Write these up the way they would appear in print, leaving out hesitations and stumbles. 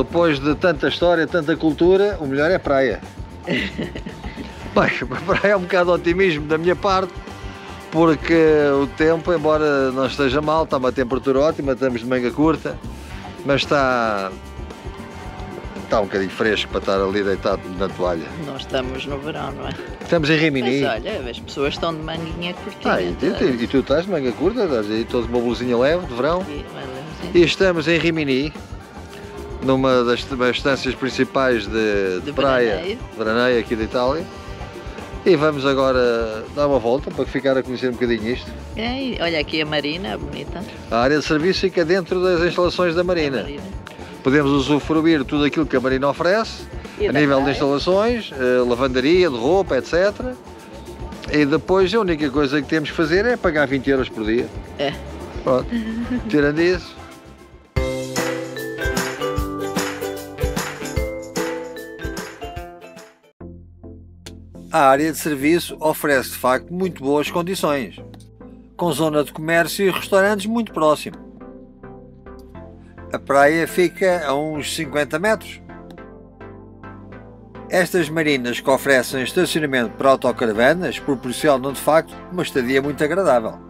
depois de tanta história, tanta cultura, o melhor é praia. Bem, a praia é um bocado de otimismo da minha parte, porque o tempo, embora não esteja mal, está uma temperatura ótima, estamos de manga curta, mas está um bocadinho fresco para estar ali deitado na toalha. Nós estamos no verão, não é? Estamos em Rimini. Mas olha, as pessoas estão de manguinha curtinha. E tu estás de manga curta, estás aí todo uma blusinha leve de verão. E estamos em Rimini, numa das estâncias principais de praia, veraneio aqui da Itália. E vamos agora dar uma volta para ficar a conhecer um bocadinho isto. É, olha aqui a marina, bonita. A área de serviço fica dentro das instalações da marina. Podemos usufruir tudo aquilo que a marina oferece, a nível de instalações, lavandaria, de roupa, etc. E depois a única coisa que temos que fazer é pagar 20 euros por dia. É. Pronto. Tirando isso. A área de serviço oferece de facto muito boas condições, com zona de comércio e restaurantes muito próximo. A praia fica a uns 50 metros. Estas marinas que oferecem estacionamento para autocaravanas proporcionam de facto uma estadia muito agradável. O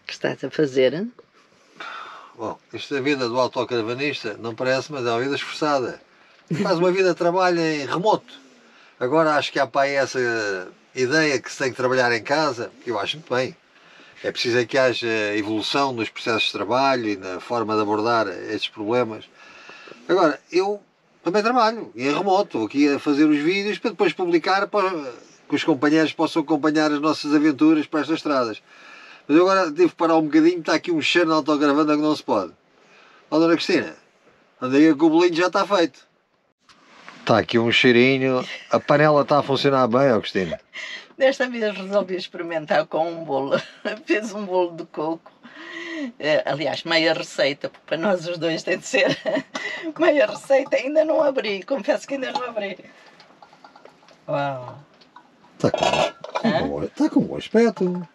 que estás a fazer? Hein? Bom, esta vida do autocaravanista não parece, mas é uma vida esforçada. Faz uma vida de trabalho em remoto. Agora acho que há para aí essa ideia que se tem que trabalhar em casa, que eu acho muito bem. É preciso é que haja evolução nos processos de trabalho e na forma de abordar estes problemas. Agora, eu também trabalho em remoto, estou aqui a fazer os vídeos para depois publicar para que os companheiros possam acompanhar as nossas aventuras para estas estradas. Mas eu agora tive que parar um bocadinho, está aqui um cheiro na autocaravana que não se pode. Ó, Dona Cristina, andei que o bolinho já está feito. Está aqui um cheirinho, a panela está a funcionar bem, ó Cristina? Desta vez resolvi experimentar com um bolo. Fiz um bolo de coco. Aliás, meia receita, porque para nós os dois tem de ser meia receita. Ainda não abri, confesso que ainda não abri. Uau! Está com um bom aspecto.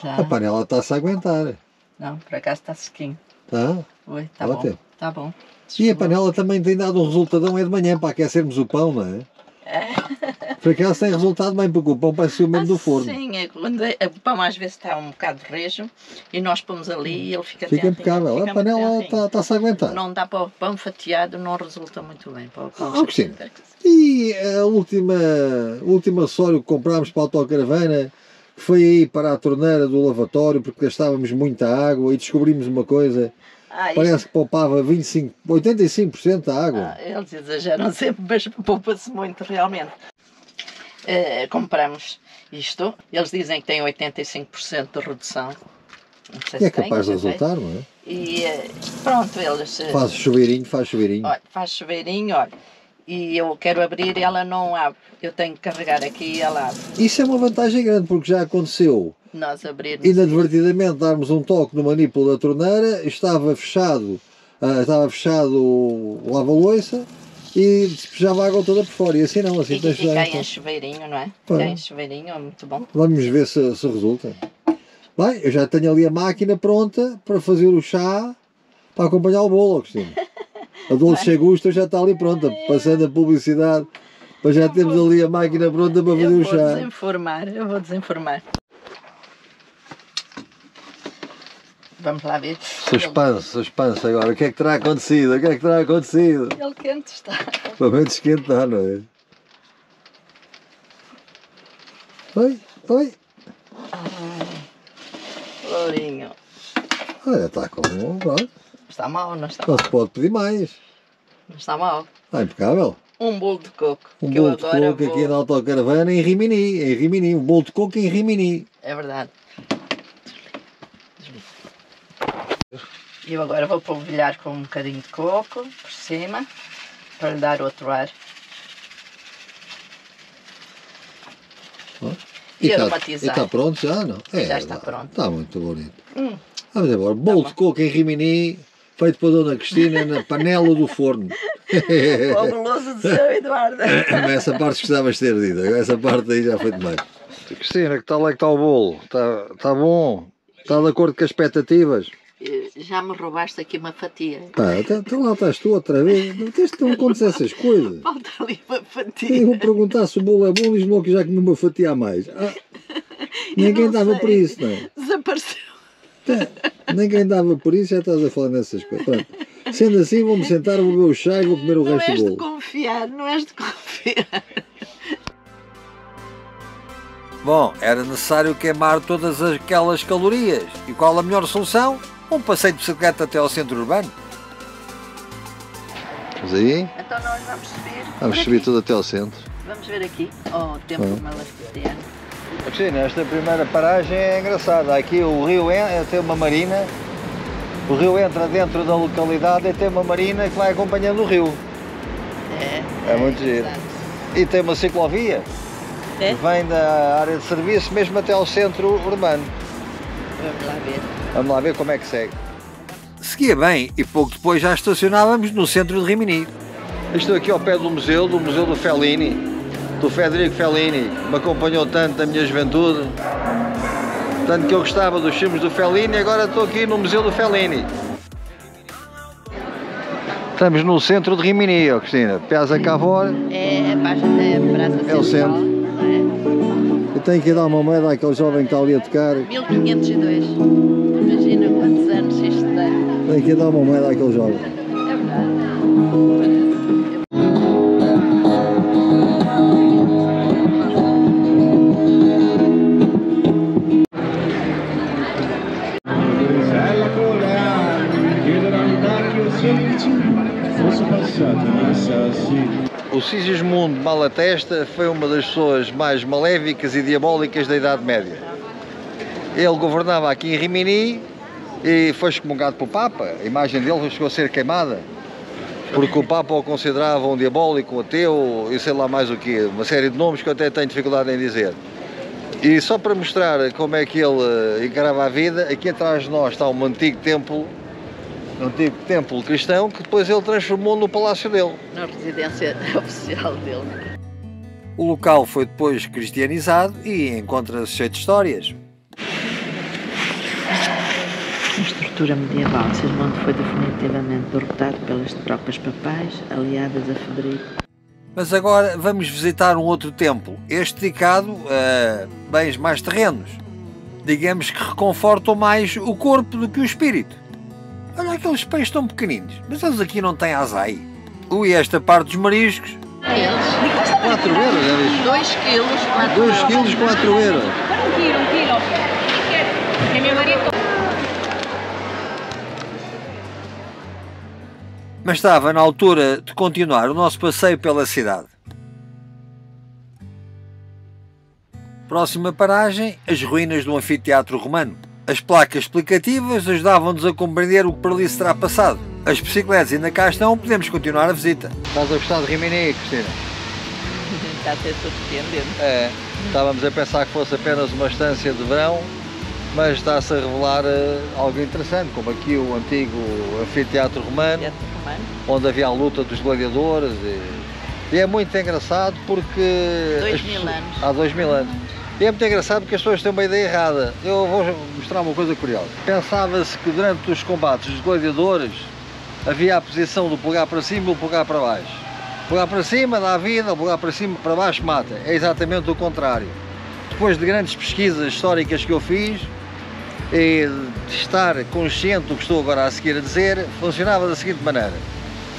Tá. A panela está-se a aguentar. Não, por acaso está sequinho. Tá? Oi, está bom. Está bom. E a panela também tem dado um resultadão, é de manhã, para aquecermos o pão, não é? Por acaso tem resultado bem, porque o pão parece o mesmo do forno. Sim, o pão às vezes está um bocado rejo e nós pomos ali e ele fica impecável. A panela está-se a aguentar. Não dá para o pão fatiado, não resulta muito bem para o pão. Cristina, e a última sólio que comprámos para a autocaravana foi aí para a torneira do lavatório, porque gastávamos muita água e descobrimos uma coisa. Parece que poupava 85% da água. Eles exageram sempre, mas poupa-se muito realmente. Compramos isto, eles dizem que tem 85% de redução. Não sei se é capaz de resultar, não é? E pronto, eles... Faz chuveirinho. Olha, faz chuveirinho, olha. E eu quero abrir e ela não abre. Eu tenho que carregar aqui e ela abre. Isso é uma vantagem grande, porque já aconteceu. Nós abrirmos inadvertidamente darmos um toque no manipulo da torneira, estava fechado o lava-loiça e despejava a água toda por fora. E assim não, assim tens de dar. E cai em chuveirinho, não é? Cai em chuveirinho, é muito bom. Vamos ver se resulta. Bem, eu já tenho ali a máquina pronta para fazer o chá para acompanhar o bolo, Cristina. A Dolce Gusto já está ali pronta, passando a publicidade, mas já temos ali a máquina pronta para fazer o chá. Eu vou desenformar. Vamos lá ver. Suspense agora. O que é que terá acontecido? Ele quente está. Pelo menos esquentar, não é? Oi. Lourinho. Olha, está com... Pronto. Está mal, não está mal. Não se pode pedir mais. Não está mal. Está impecável. Um bolo de coco. Um bolo de coco aqui na autocaravana em Rimini. Um bolo de coco em Rimini. É verdade. Eu agora vou polvilhar com um bocadinho de coco por cima, para lhe dar outro ar. E aromatizar. E está pronto já, não? Já está pronto. Está muito bonito. Vamos embora. Bolo de coco em Rimini, feito pela Dona Cristina na panela do forno. Fabuloso do seu Eduardo. Essa parte precisavas ter dito. Essa parte aí já foi demais. Cristina, que tal é que está o bolo? Está bom? Está de acordo com as expectativas? Já me roubaste aqui uma fatia. Pá, até lá estás tu outra vez. Não contes essas coisas. Falta ali uma fatia. Eu vou perguntar se o bolo é bom, diz-me logo que já comi uma fatia a mais. Ninguém dava por isso, não é? Desapareceu. Ninguém dava por isso, já estás a falar nessas coisas. Pronto. Sendo assim, vou-me sentar, vou beber o chá e vou comer o resto do bolo. Não és de confiar. Bom, era necessário queimar todas aquelas calorias. E qual a melhor solução? Um passeio de bicicleta até ao centro urbano. Vamos aí? Então nós vamos subir. Vamos subir tudo até ao centro. Vamos ver aqui. Oh, o templo malastiriano. Cristina, esta primeira paragem é engraçada. Aqui o rio tem uma marina. O rio entra dentro da localidade e tem uma marina que vai acompanhando o rio. É muito giro. E tem uma ciclovia. Que vem da área de serviço mesmo até ao centro urbano. Vamos lá ver. Vamos lá ver como é que segue. Seguia bem e pouco depois já estacionávamos no centro de Rimini. Estou aqui ao pé do museu do Fellini, do Federico Fellini, que me acompanhou tanto na minha juventude. Tanto que eu gostava dos filmes do Fellini e agora estou aqui no Museu do Fellini. Estamos no centro de Rimini, ó Cristina. Piazza Cavour. É a Praça Central. É o centro. Eu tenho que ir dar uma moeda àquele jovem que está ali a tocar. 1502. Imagina quantos anos isto tem. Tenho que ir dar uma moeda àquele jovem. É verdade. O Sigismundo Malatesta foi uma das pessoas mais maléficas e diabólicas da Idade Média. Ele governava aqui em Rimini e foi excomungado pelo Papa. A imagem dele chegou a ser queimada, porque o Papa o considerava um diabólico, um ateu e sei lá mais o quê, uma série de nomes que eu até tenho dificuldade em dizer. E só para mostrar como é que ele encarava a vida, aqui atrás de nós está um antigo templo cristão que depois ele transformou no palácio dele. Na residência oficial dele. O local foi depois cristianizado e encontra-se cheio de histórias. Na estrutura medieval, Sigismundo foi definitivamente derrotado pelas tropas papais aliadas a Frederico. Mas agora vamos visitar um outro templo, este dedicado a bens mais terrenos. Digamos que reconfortam mais o corpo do que o espírito. Olha aqueles peixes tão pequeninos, mas eles aqui não têm azai. Ui, esta parte dos mariscos. Eles? 4 euros, é isso? 2 quilos, 4 2 quilos, 4 euros. Um quilo. Que meu marido... Mas estava na altura de continuar o nosso passeio pela cidade. Próxima paragem, as ruínas do anfiteatro romano. As placas explicativas ajudavam-nos a compreender o que por ali se terá passado. As bicicletas ainda cá estão, podemos continuar a visita. Estás a gostar de Rimini, Cristina? Está a ser surpreendente. É, estávamos a pensar que fosse apenas uma estância de verão, mas está-se a revelar algo interessante, como aqui o antigo anfiteatro romano, onde havia a luta dos gladiadores. E é muito engraçado porque... 2000 anos. Há 2000 anos. E é muito engraçado porque as pessoas têm uma ideia errada. Eu vou mostrar uma coisa curiosa. Pensava-se que durante os combates dos gladiadores havia a posição do polegar para cima e do polegar para baixo. O polegar para cima dá vida, o polegar para cima para baixo mata. É exatamente o contrário. Depois de grandes pesquisas históricas que eu fiz e de estar consciente do que estou agora a seguir a dizer, funcionava da seguinte maneira.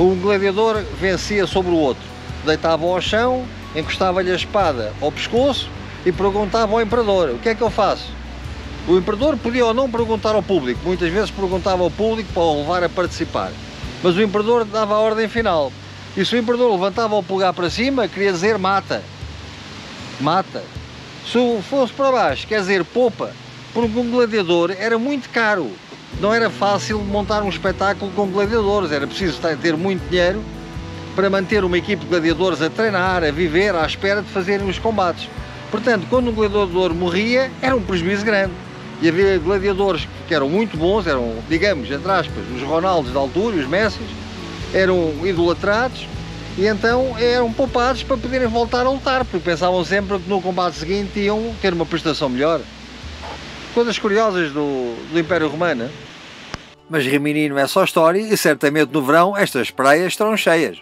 Um gladiador vencia sobre o outro. Deitava-o ao chão, encostava-lhe a espada ao pescoço e perguntava ao imperador: o que é que eu faço? O imperador podia ou não perguntar ao público, muitas vezes perguntava ao público para o levar a participar, mas o imperador dava a ordem final. E se o imperador levantava o polegar para cima, queria dizer mata. Mata. Se fosse para baixo, quer dizer poupa, porque um gladiador era muito caro. Não era fácil montar um espetáculo com gladiadores, era preciso ter muito dinheiro para manter uma equipe de gladiadores a treinar, a viver, à espera de fazerem os combates. Portanto, quando um gladiador morria, era um prejuízo grande. E havia gladiadores que eram muito bons, eram, digamos, entre aspas, os Ronaldos da altura, os Messi, eram idolatrados e então eram poupados para poderem voltar a lutar, porque pensavam sempre que no combate seguinte iam ter uma prestação melhor. Coisas curiosas do Império Romano. Mas Rimini não é só história e certamente no verão estas praias estarão cheias.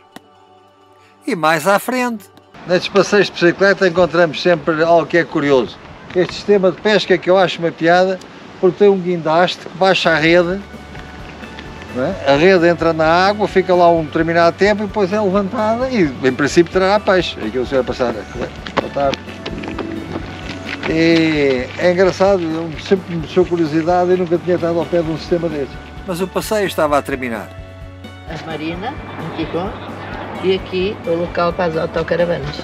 E mais à frente. Nestes passeios de bicicleta encontramos sempre algo que é curioso. Este sistema de pesca que eu acho uma piada, porque tem um guindaste que baixa a rede, não é? A rede entra na água, fica lá um determinado tempo e depois é levantada e em princípio trará peixe. Aqui o senhor vai passar. Boa tarde. E é engraçado, sempre me deixou curiosidade e nunca tinha estado ao pé de um sistema desses. Mas o passeio estava a terminar. A marina, em Quicó, e aqui o local para as autocaravanas.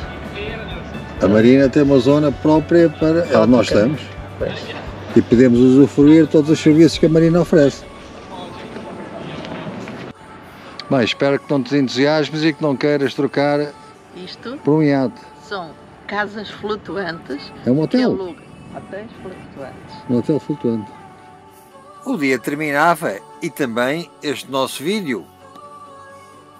A marina tem uma zona própria para onde nós estamos. Pois. E podemos usufruir todos os serviços que a marina oferece. Bem, espero que não te entusiasmes e que não queiras trocar Isto por um iate. são casas flutuantes. É um hotel. Que alugam. Hotéis flutuantes. Um hotel flutuante. O dia terminava e também este nosso vídeo.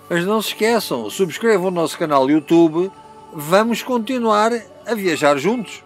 Mas não se esqueçam, subscrevam o nosso canal YouTube. Vamos continuar a viajar juntos.